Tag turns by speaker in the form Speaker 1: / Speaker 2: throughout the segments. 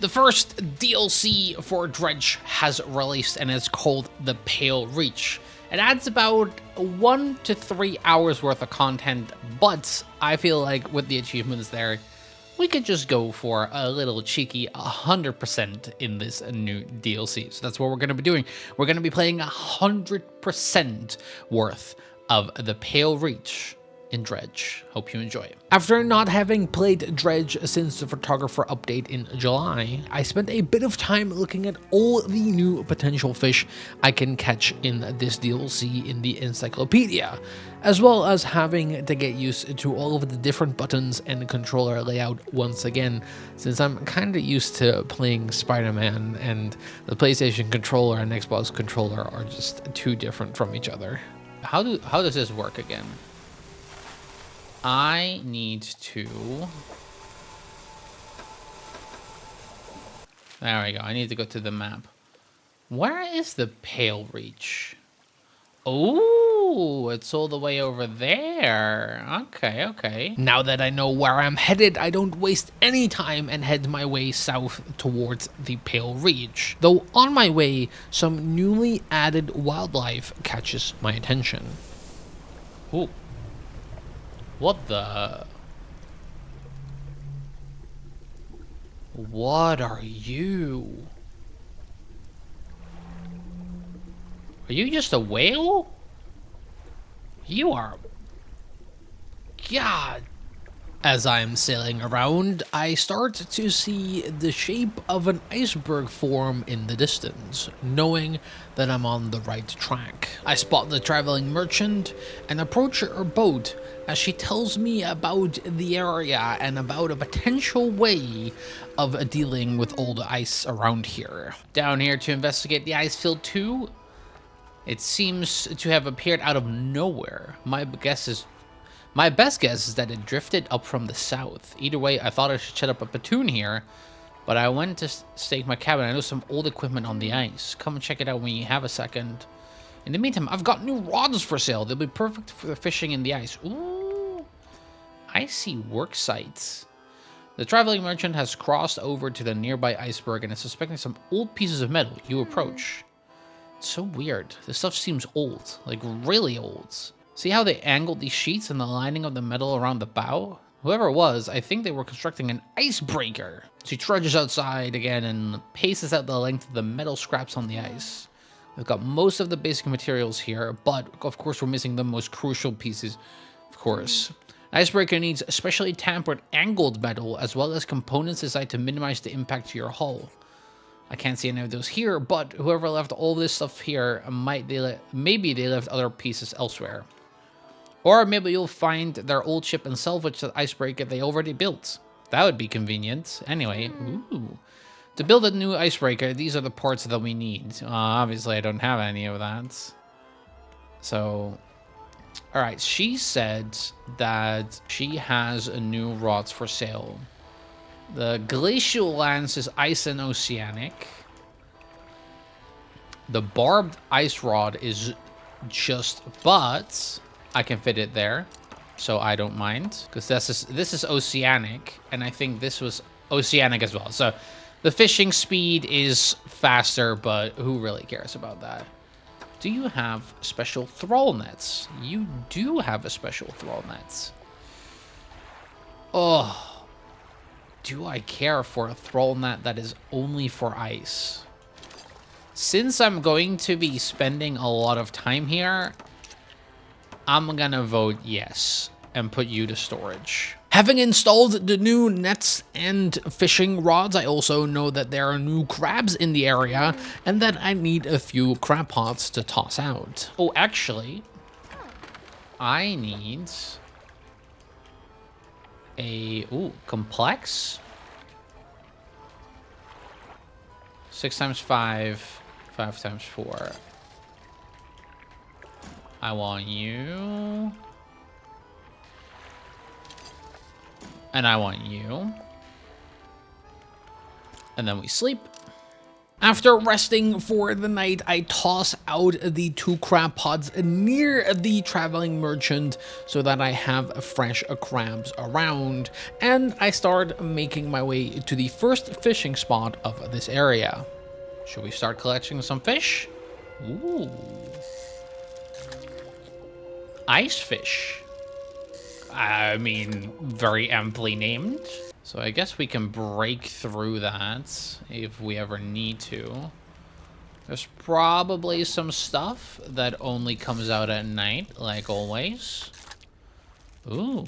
Speaker 1: The first DLC for Dredge has released and it's called The Pale Reach. It adds about 1 to 3 hours worth of content, but I feel like with the achievements there, we could just go for a little cheeky 100% in this new DLC. So that's what we're going to be doing. We're going to be playing 100% worth of The Pale Reach in Dredge. Hope you enjoy it. After not having played Dredge since the photographer update in July, I spent a bit of time looking at all the new potential fish I can catch in this DLC in the encyclopedia, as well as having to get used to all of the different buttons and controller layout once again, since I'm kind of used to playing Spider-Man and the PlayStation controller and Xbox controller are just too different from each other. How does this work again? I need to... There we go. I need to go to the map. Where is the Pale Reach? Oh, it's all the way over there. Okay, okay. Now that I know where I'm headed, I don't waste any time and head my way south towards the Pale Reach. Though on my way, some newly added wildlife catches my attention. Ooh. What the? What are you? Are you just a whale? You are... God. As I'm sailing around, I start to see the shape of an iceberg form in the distance, knowing that I'm on the right track. I spot the traveling merchant and approach her boat as she tells me about the area and about a potential way of dealing with all the ice around here. Down here to investigate the ice field too. It seems to have appeared out of nowhere. My best guess is that it drifted up from the south. Either way, I thought I should set up a platoon here, but I went to stake my cabin. I know some old equipment on the ice. Come and check it out when you have a second. In the meantime, I've got new rods for sale. They'll be perfect for fishing in the ice. Ooh, I see work sites. The traveling merchant has crossed over to the nearby iceberg and is suspecting some old pieces of metal. You approach. It's so weird. This stuff seems old, like really old. See how they angled these sheets and the lining of the metal around the bow? Whoever it was, I think they were constructing an icebreaker. She trudges outside again and paces out the length of the metal scraps on the ice. We've got most of the basic materials here, but of course we're missing the most crucial pieces, of course. An icebreaker needs specially tempered angled metal as well as components designed to minimize the impact to your hull. I can't see any of those here, but whoever left all this stuff here, maybe they left other pieces elsewhere. Or maybe you'll find their old ship and salvage the icebreaker they already built. That would be convenient. Anyway, ooh. To build a new icebreaker, these are the parts that we need. Obviously, I don't have any of that. So, alright, she said that she has a new rods for sale. The glacial lance is ice and oceanic. The barbed ice rod is just, but I can fit it there, so I don't mind, because this is oceanic, and I think this was oceanic as well. So the fishing speed is faster, but who really cares about that? Do you have special thrall nets? You do have a special thrall nets. Oh. Do I care for a thrall net that is only for ice? Since I'm going to be spending a lot of time here, I'm gonna vote yes and put you to storage. Having installed the new nets and fishing rods, I also know that there are new crabs in the area and that I need a few crab pots to toss out. Oh, actually, I need a complex 6 times 5, 5 times 4. I want you, and I want you, and then we sleep. After resting for the night, I toss out the 2 crab pods near the traveling merchant so that I have fresh crabs around, and I start making my way to the first fishing spot of this area. Should we start collecting some fish? Ooh. Ice fish. I mean, very amply named. So I guess we can break through that if we ever need to. There's probably some stuff that only comes out at night, like always. Ooh,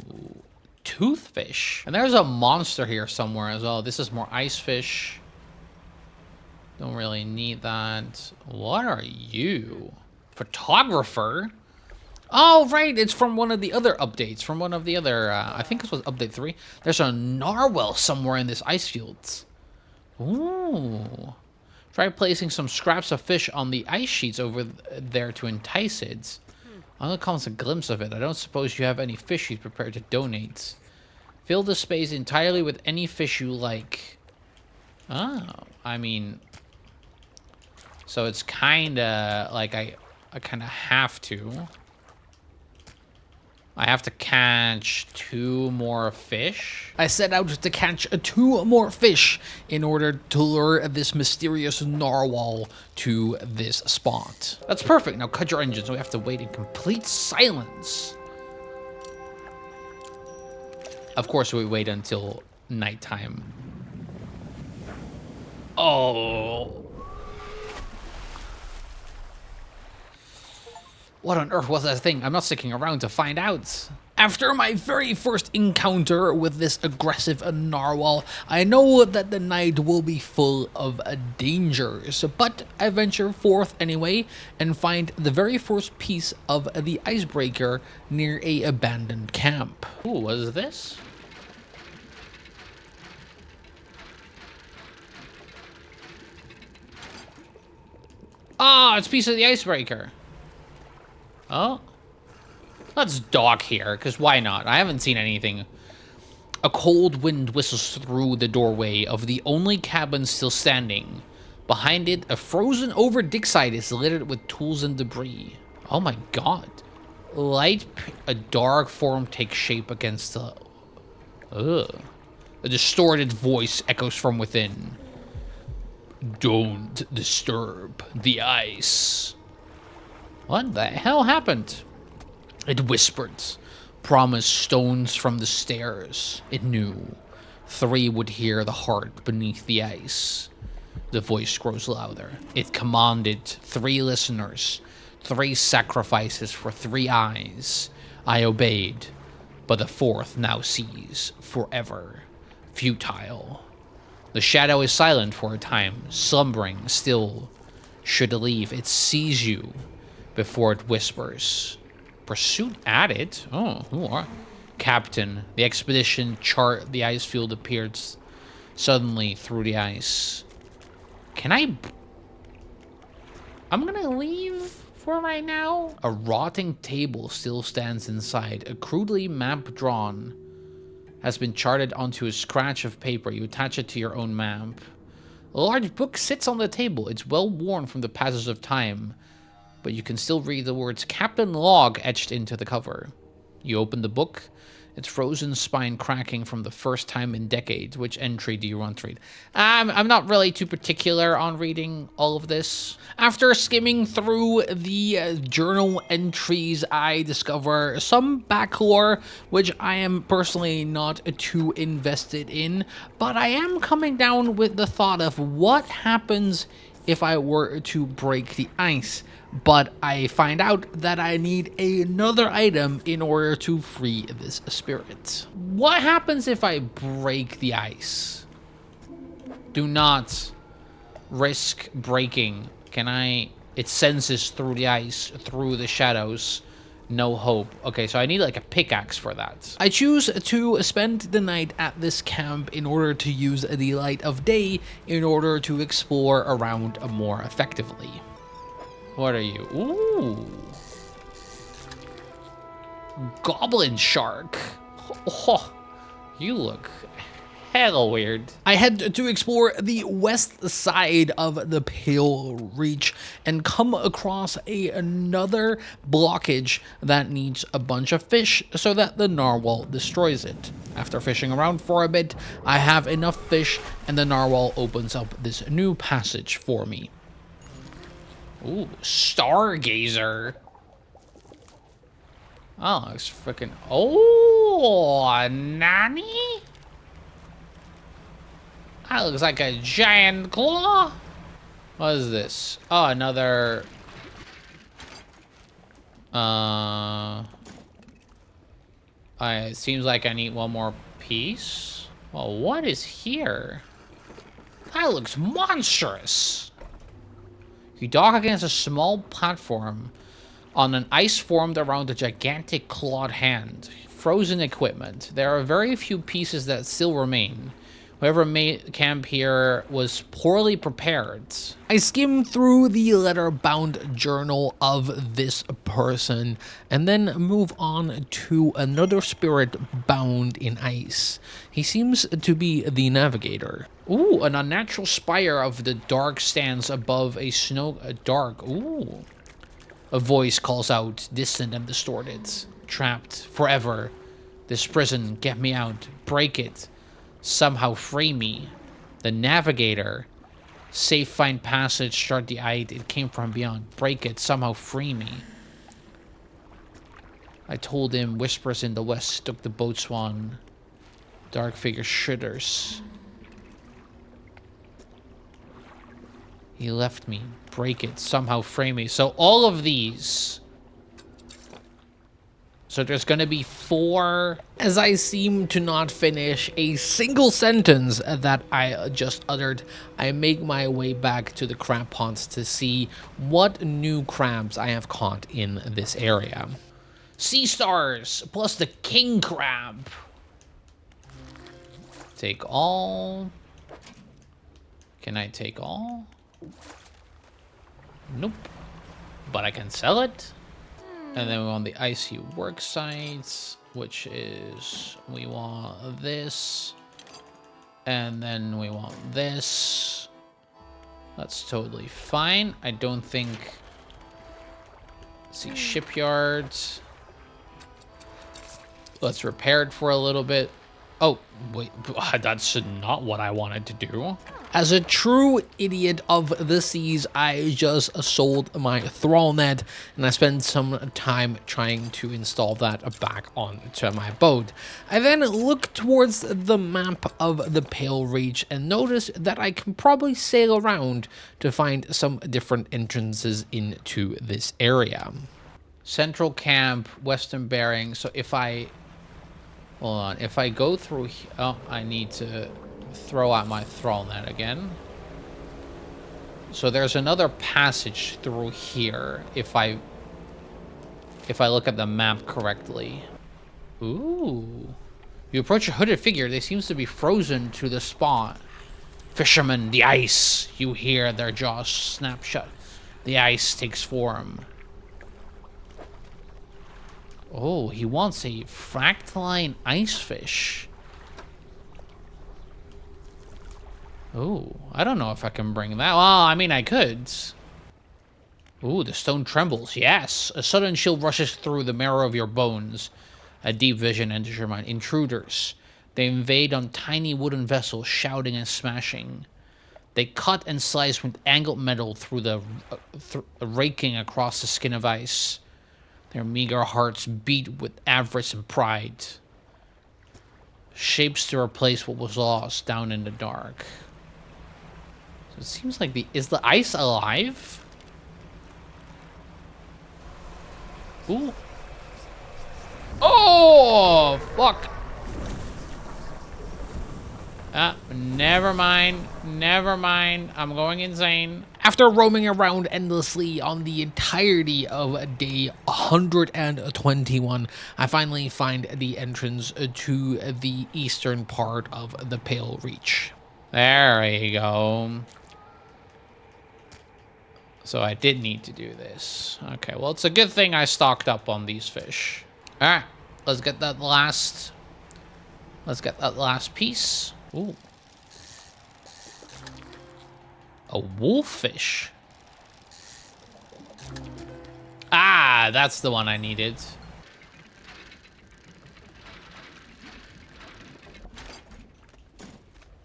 Speaker 1: toothfish. And there's a monster here somewhere as well. This is more ice fish. Don't really need that. What are you? Photographer? Oh, right, it's from one of the other updates, from one of the other, I think this was update 3. There's a narwhal somewhere in this ice field. Ooh. Try placing some scraps of fish on the ice sheets over there to entice it. I'm gonna call us a glimpse of it. I don't suppose you have any fish you'd prepared to donate. Fill the space entirely with any fish you like. Oh, I mean... So it's kinda like I kinda have to. I have to catch 2 more fish. I set out to catch 2 more fish in order to lure this mysterious narwhal to this spot. That's perfect. Now cut your engines. We have to wait in complete silence. Of course, we wait until nighttime. Oh. What on earth was that thing? I'm not sticking around to find out. After my very first encounter with this aggressive narwhal, I know that the night will be full of dangers, but I venture forth anyway and find the very first piece of the icebreaker near a abandoned camp. Ooh, what is this? Ah, it's a piece of the icebreaker. Oh, let's dock here, because why not? I haven't seen anything. A cold wind whistles through the doorway of the only cabin still standing. Behind it, a frozen over dig site is littered with tools and debris. Oh my god. A dark form takes shape against the... Ugh. A distorted voice echoes from within. Don't disturb the ice. What the hell happened? It whispered, promised stones from the stairs. It knew 3 would hear the heart beneath the ice. The voice grows louder. It commanded 3 listeners, 3 sacrifices for 3 eyes. I obeyed, but the 4th now sees forever. Futile. The shadow is silent for a time, slumbering still. Should leave, it sees you before it whispers. Pursuit added? Oh, who are? Captain, the expedition chart, the ice field appeared suddenly through the ice. Can I... I'm gonna leave for right now. A rotting table still stands inside. A crudely map drawn has been charted onto a scratch of paper. You attach it to your own map. A large book sits on the table. It's well worn from the passage of time, but you can still read the words Captain Log etched into the cover. You open the book, its frozen spine cracking from the first time in decades. Which entry do you want to read? I'm not really too particular on reading all of this. After skimming through the journal entries, I discover some backlore, which I am personally not too invested in, but I am coming down with the thought of what happens if I were to break the ice. But I find out that I need another item in order to free this spirit. What happens if I break the ice? Do not risk breaking. Can I... It senses through the ice, through the shadows. No hope. Okay, so I need like a pickaxe for that. I choose to spend the night at this camp in order to use the light of day in order to explore around more effectively. What are you? Ooh. Goblin shark. Oh, you look
Speaker 2: hella weird.
Speaker 1: I head to explore the west side of the Pale Reach and come across another blockage that needs a bunch of fish so that the narwhal destroys it. After fishing around for a bit, I have enough fish and the narwhal opens up this new passage for me.
Speaker 2: Ooh, stargazer. Oh, it's freaking. Oh, Nani? That looks like a giant claw. What is this? Oh, another. It seems like I need one more piece. Well, what is here? That looks monstrous. You dock against a small platform on an ice formed around a gigantic clawed hand. Frozen equipment. There are very few pieces that still remain. Whoever made camp here was poorly prepared.
Speaker 1: I skim through the letter-bound journal of this person and then move on to another spirit bound in ice. He seems to be the navigator.
Speaker 2: Ooh, an unnatural spire of the dark stands above a dark. Ooh. A voice calls out, distant and distorted. Trapped forever. This prison, get me out. Break it. Somehow free me. The navigator. Safe, find passage, start the eye. It came from beyond. Break it. Somehow free me. I told him whispers in the west took the boatswain. Dark figure shudders. He left me. Break it. Somehow free me. So all of these. So there's gonna be 4.
Speaker 1: As I seem to not finish a single sentence that I just uttered, I make my way back to the crab ponds to see what new crabs I have caught in this area.
Speaker 2: Sea stars plus the king crab. Take all. Can I take all? Nope. But I can sell it. And then we want the icy work sites, which is, we want this. And then we want this. That's totally fine. I don't think... Let's see, shipyards. Let's repair it for a little bit. Oh, wait, that's not what I wanted to do.
Speaker 1: As a true idiot of the seas, I just sold my thrall net and I spent some time trying to install that back onto my boat. I then look towards the map of the Pale Reach and notice that I can probably sail around to find some different entrances into this area.
Speaker 2: Central camp, western bearing. So if I... Hold on. If I go through... Oh, I need to... throw out my thrall net again. So there's another passage through here if I look at the map correctly. Ooh. You approach a hooded figure. They seems to be frozen to the spot. Fishermen, the ice. You hear their jaws snap shut. The ice takes form. Oh, he wants a fractaline ice fish. Oh, I don't know if I can bring that. Well, I mean, I could. Ooh, the stone trembles. Yes. A sudden chill rushes through the marrow of your bones. A deep vision enters your mind. Intruders. They invade on tiny wooden vessels, shouting and smashing. They cut and slice with angled metal through the raking across the skin of ice. Their meager hearts beat with avarice and pride. Shapes to replace what was lost down in the dark. So it seems like is the ice alive? Ooh. Oh, fuck. Never mind. Never mind. I'm going insane.
Speaker 1: After roaming around endlessly on the entirety of day 121, I finally find the entrance to the eastern part of the Pale Reach.
Speaker 2: There we go. So I did need to do this. Okay, well, it's a good thing I stocked up on these fish. All right, let's get that last piece. Ooh. A wolffish. Ah, that's the one I needed.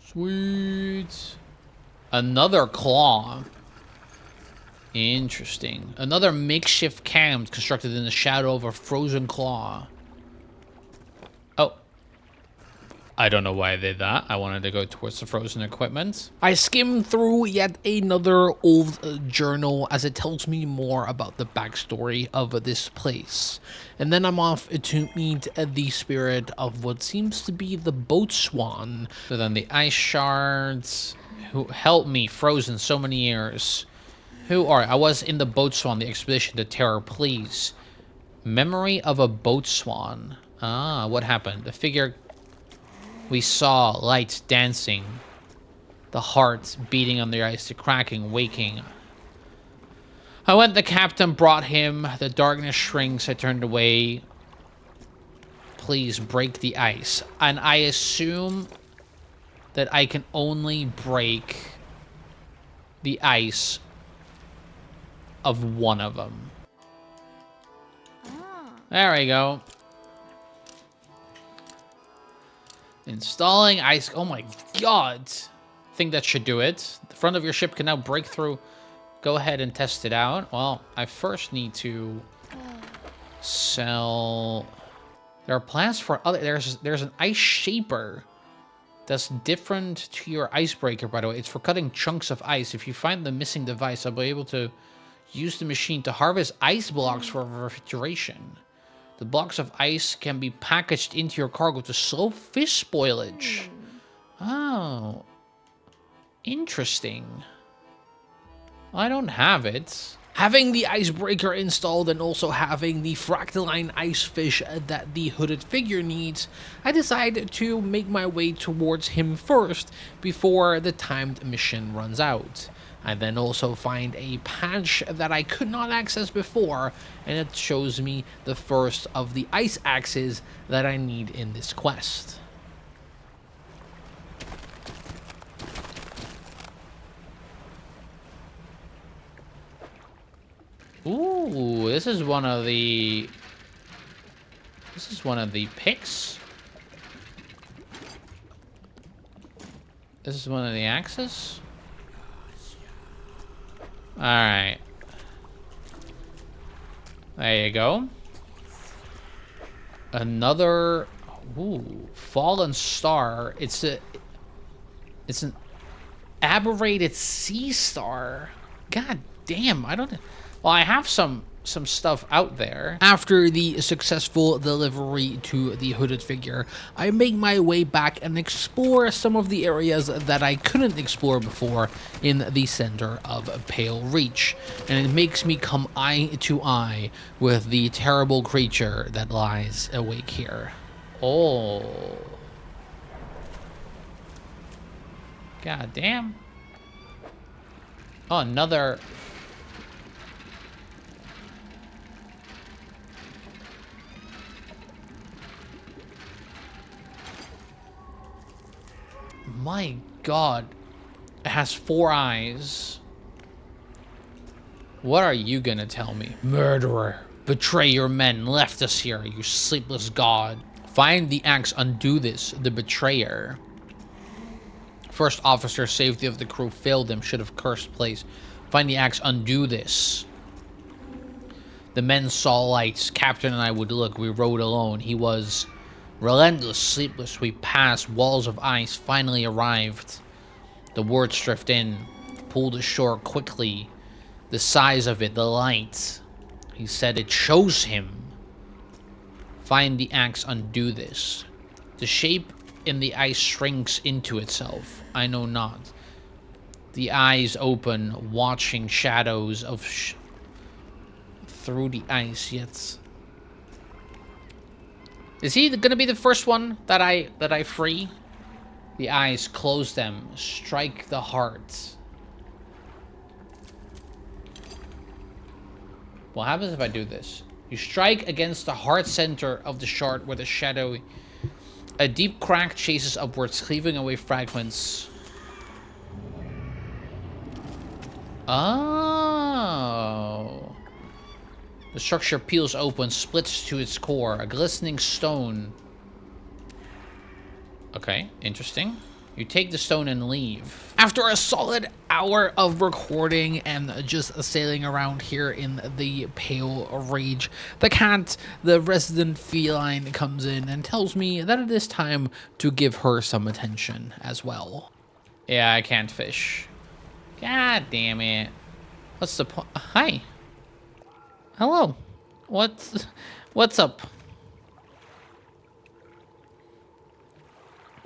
Speaker 2: Sweet. Another claw. Interesting. Another makeshift camp constructed in the shadow of a frozen claw. Oh. I don't know why I did that. I wanted to go towards the frozen equipment.
Speaker 1: I skim through yet another old journal as it tells me more about the backstory of this place. And then I'm off to meet the spirit of what seems to be the boat swan.
Speaker 2: So then the ice shards who helped me frozen so many years. Who are I was in the boat swan, the expedition to terror, please. Memory of a boat swan. Ah, what happened? The figure we saw, lights dancing, the heart beating on the ice, the cracking, waking. I went, the captain brought him, the darkness shrinks, I turned away. Please break the ice. And I assume that I can only break the ice of one of them. There we go. Installing ice. Oh my god. I think that should do it. The front of your ship can now break through. Go ahead and test it out. Well, I first need to sell. There are plans for other. There's an ice shaper that's different to your icebreaker, by the way. It's for cutting chunks of ice. If you find the missing device, I'll be able to use the machine to harvest ice blocks for refrigeration. The blocks of ice can be packaged into your cargo to slow fish spoilage. Oh. Interesting. I don't have it.
Speaker 1: Having the icebreaker installed and also having the fractaline ice fish that the hooded figure needs, I decide to make my way towards him first before the timed mission runs out. I then also find a patch that I could not access before, and it shows me the first of the ice axes that I need in this quest.
Speaker 2: Ooh, this is one of the picks. This is one of the axes. All right. There you go. Another fallen star. It's an aberrated sea star. God damn, I don't. Well, I have some stuff out there.
Speaker 1: After the successful delivery to the hooded figure, I make my way back and explore some of the areas that I couldn't explore before in the center of Pale Reach, and it makes me come eye to eye with the terrible creature that lies awake here.
Speaker 2: Oh. God damn. Oh, another. My god. It has 4 eyes. What are you gonna tell me? Murderer. Betray your men. Left us here, you sleepless god. Find the axe. Undo this. The betrayer. First officer, safety of the crew failed him. Should have cursed place. Find the axe. Undo this. The men saw lights. Captain and I would look. We rode alone. He was relentless, sleepless. We passed walls of ice. Finally arrived. The words drift in. Pulled ashore quickly. The size of it. The light. He said it chose him. Find the axe. Undo this. The shape in the ice shrinks into itself. I know not. The eyes open, watching shadows of through the ice. Yet, is he gonna be the first one that I free? The eyes, close them, strike the heart. What happens if I do this? You strike against the heart center of the shard where the shadow A deep crack chases upwards, cleaving away fragments. Oh. The structure peels open, splits to its core. A glistening stone. Okay, interesting. You take the stone and leave.
Speaker 1: After a solid hour of recording and just sailing around here in the Pale Rage, the cat, the resident feline, comes in and tells me that it is time to give her some attention as well.
Speaker 2: Yeah, I can't fish. God damn it. What's the point? Hi. Hello. What's up?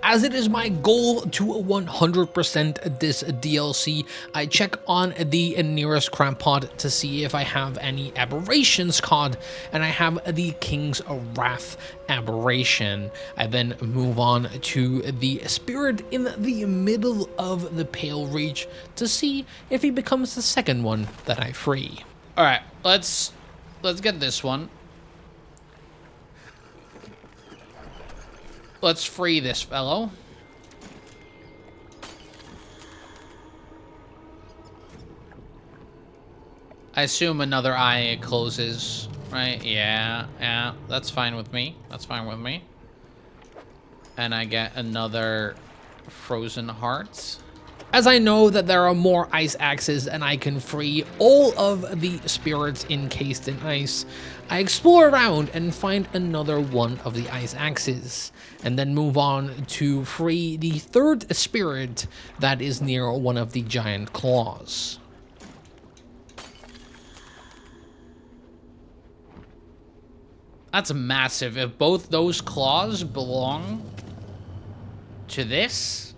Speaker 1: As it is my goal to 100% this DLC, I check on the nearest crab pod to see if I have any aberrations caught, and I have the King's Wrath aberration. I then move on to the spirit in the middle of the Pale Reach to see if he becomes the second one that I free.
Speaker 2: All right, let's get this one. Let's free this fellow. I assume another eye closes, right? Yeah, that's fine with me. That's fine with me. And I get another frozen heart.
Speaker 1: As I know that there are more ice axes and I can free all of the spirits encased in ice, I explore around and find another one of the ice axes, and then move on to free the third spirit that is near one of the giant claws.
Speaker 2: That's massive. If both those claws belong to this,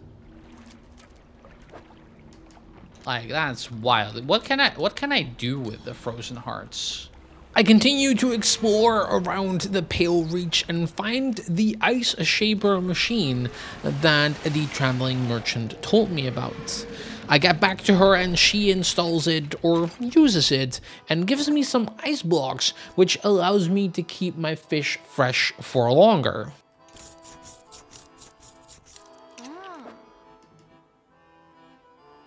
Speaker 2: like, that's wild. What can I do with the frozen hearts?
Speaker 1: I continue to explore around the Pale Reach and find the ice shaper machine that the traveling merchant told me about. I get back to her and she installs it or uses it and gives me some ice blocks, which allows me to keep my fish fresh for longer.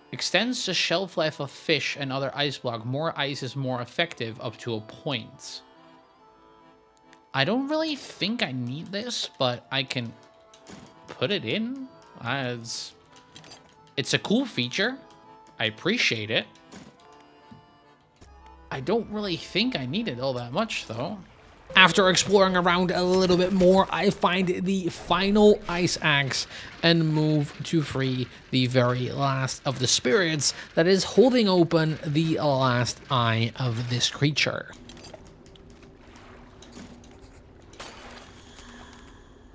Speaker 2: Extends the shelf life of fish and other ice block. More ice is more effective up to a point. I don't really think I need this, but I can put it in. It's a cool feature. I appreciate it. I don't really think I need it all that much, though.
Speaker 1: After exploring around a little bit more, I find the final ice axe and move to free the very last of the spirits that is holding open the last eye of this creature.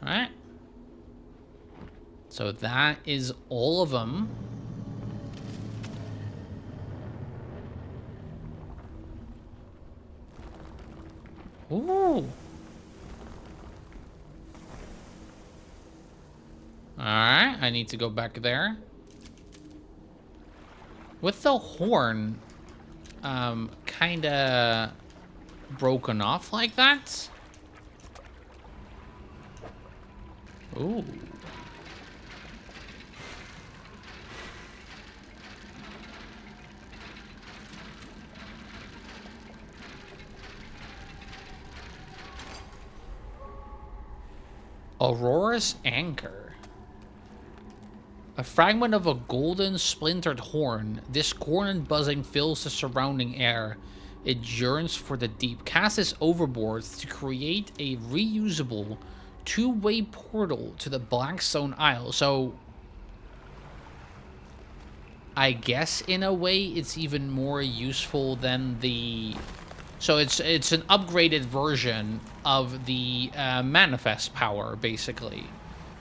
Speaker 2: Alright. So that is all of them. Ooh. Alright, I need to go back there. With the horn, kinda broken off like that. Ooh. Aurora's Anchor. A fragment of a golden splintered horn, discordant buzzing fills the surrounding air. It yearns for the deep. Cast this overboard to create a reusable two-way portal to the Blackstone Isle. So I guess in a way it's even more useful than the... So it's an upgraded version of the manifest power, basically,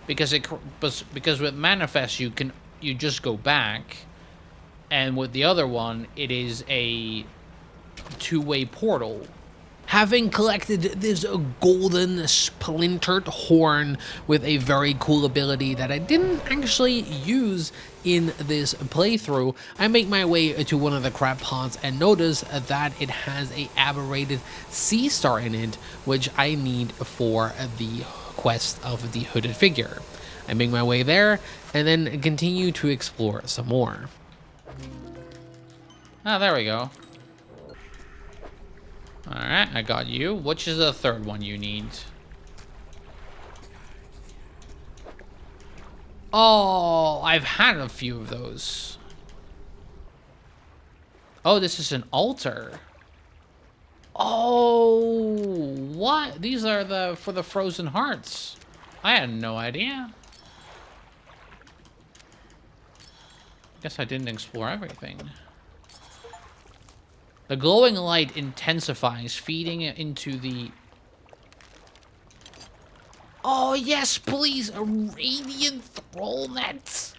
Speaker 2: because with manifest you just go back, and with the other one it is a two-way portal.
Speaker 1: Having collected this golden splintered horn with a very cool ability that I didn't actually use in this playthrough, I make my way to one of the crab pods and notice that it has a aberrated sea star in it, which I need for the quest of the hooded figure. I make my way there and then continue to explore some more.
Speaker 2: Ah, there we go. Alright, I got you. Which is the third one you need? Oh, I've had a few of those. Oh, this is an altar. Oh, what? These are for the frozen hearts. I had no idea. Guess I didn't explore everything. The glowing light intensifies, feeding it into the... Oh, yes, please, a radiant thrall net.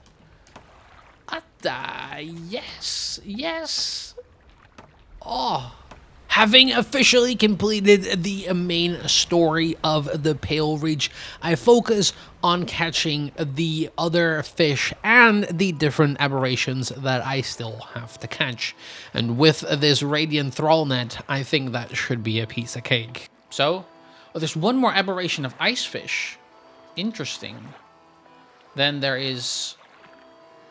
Speaker 2: Yes, yes. Oh. Having officially completed the main story of the Pale Reach, I focus on catching the other fish and the different aberrations that I still have to catch. And with this Radiant Thrall Net, I think that should be a piece of cake. So, there's one more aberration of ice fish. Interesting. Then there is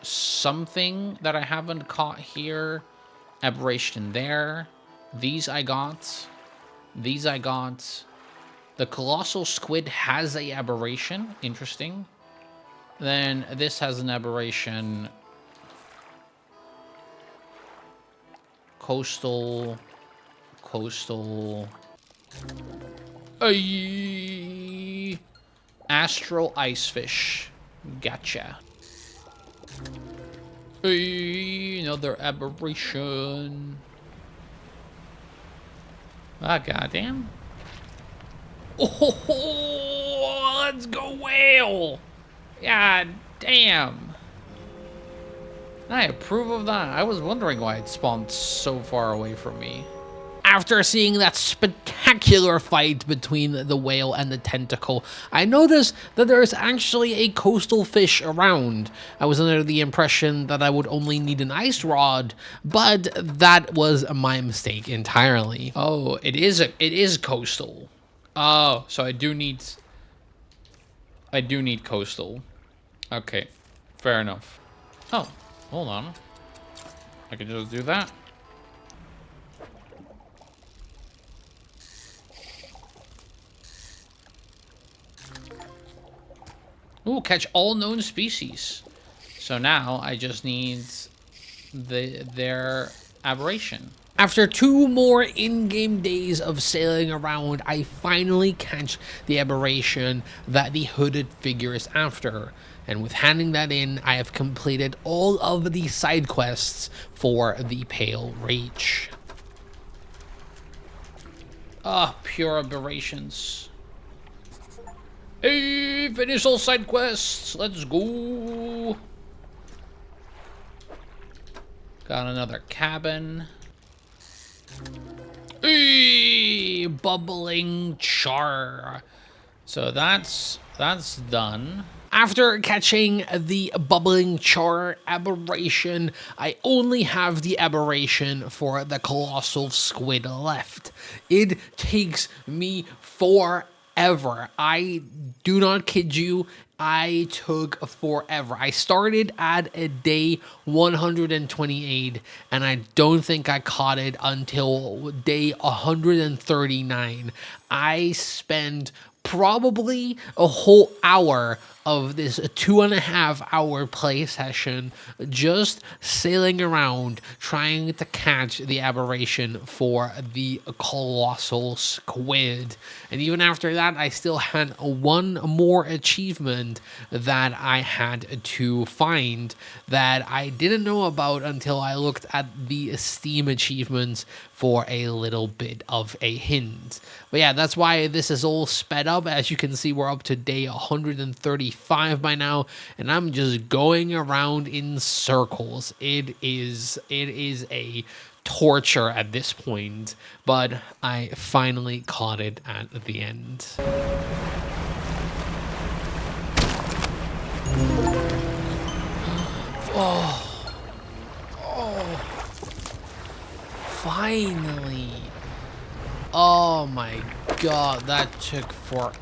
Speaker 2: something that I haven't caught here. Aberration there. These I got. These I got. The colossal squid has a aberration. Interesting. Then this has an aberration. Coastal. Astral icefish. Gotcha. Another aberration. Ah, goddamn. Oh, let's go whale. God damn. I approve of that. I was wondering why it spawned so far away from me.
Speaker 1: After seeing that spectacular fight between the whale and the tentacle, I noticed that there is actually a coastal fish around. I was under the impression that I would only need an ice rod, but that was my mistake entirely.
Speaker 2: Oh, it is coastal. Oh, so I do need coastal. Okay, fair enough. Oh, hold on. I can just do that. Ooh, catch all known species. So now I just need their aberration.
Speaker 1: After 2 more in-game days of sailing around, I finally catch the aberration that the hooded figure is after. And with handing that in, I have completed all of the side quests for the Pale Reach.
Speaker 2: Ah, pure aberrations. Hey, finish all side quests. Let's go. Got another cabin. Hey, bubbling char. So that's done.
Speaker 1: After catching the bubbling char aberration, I only have the aberration for the colossal squid left. It takes me forever. I do not kid you. I took forever. I started at a day 128, and I don't think I caught it until day 139. I spent probably a whole hour of this 2.5 hour play session just sailing around trying to catch the aberration for the colossal squid. And even after that, I still had one more achievement that I had to find that I didn't know about until I looked at the Steam achievements for a little bit of a hint. But yeah, that's why this is all sped up. As you can see, we're up to day 135 by now, and I'm just going around in circles. It is a torture at this point, but I finally caught it at the end. Oh. Finally. Oh my god, that took forever.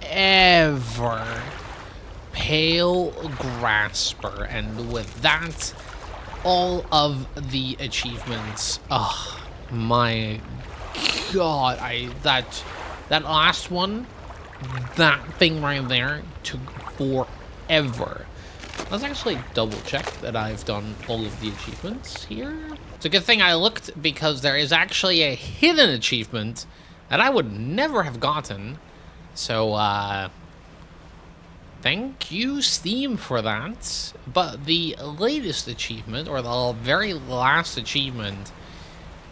Speaker 1: forever. Pale Grasper, and with that, all of the achievements. Oh my god, that last one, that thing right there took forever. Let's actually double check that I've done all of the achievements here. It's a good thing I looked, because there is actually a hidden achievement that I would never have gotten. So, thank you, Steam, for that. But the latest achievement, or the very last achievement,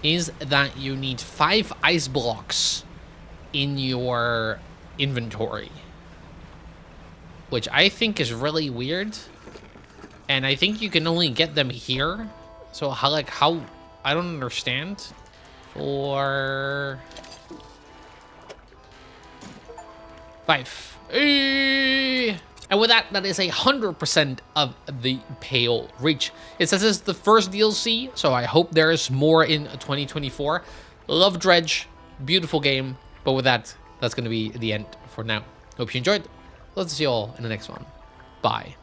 Speaker 1: is that you need 5 ice blocks in your inventory. Which I think is really weird. And I think you can only get them here. So how, I don't understand. For 5. And with that, that is 100% of the Pale Reach. It says it's the first DLC, so I hope there's more in 2024. Love Dredge, beautiful game. But with that, that's going to be the end for now. Hope you enjoyed. Let's see you all in the next one. Bye.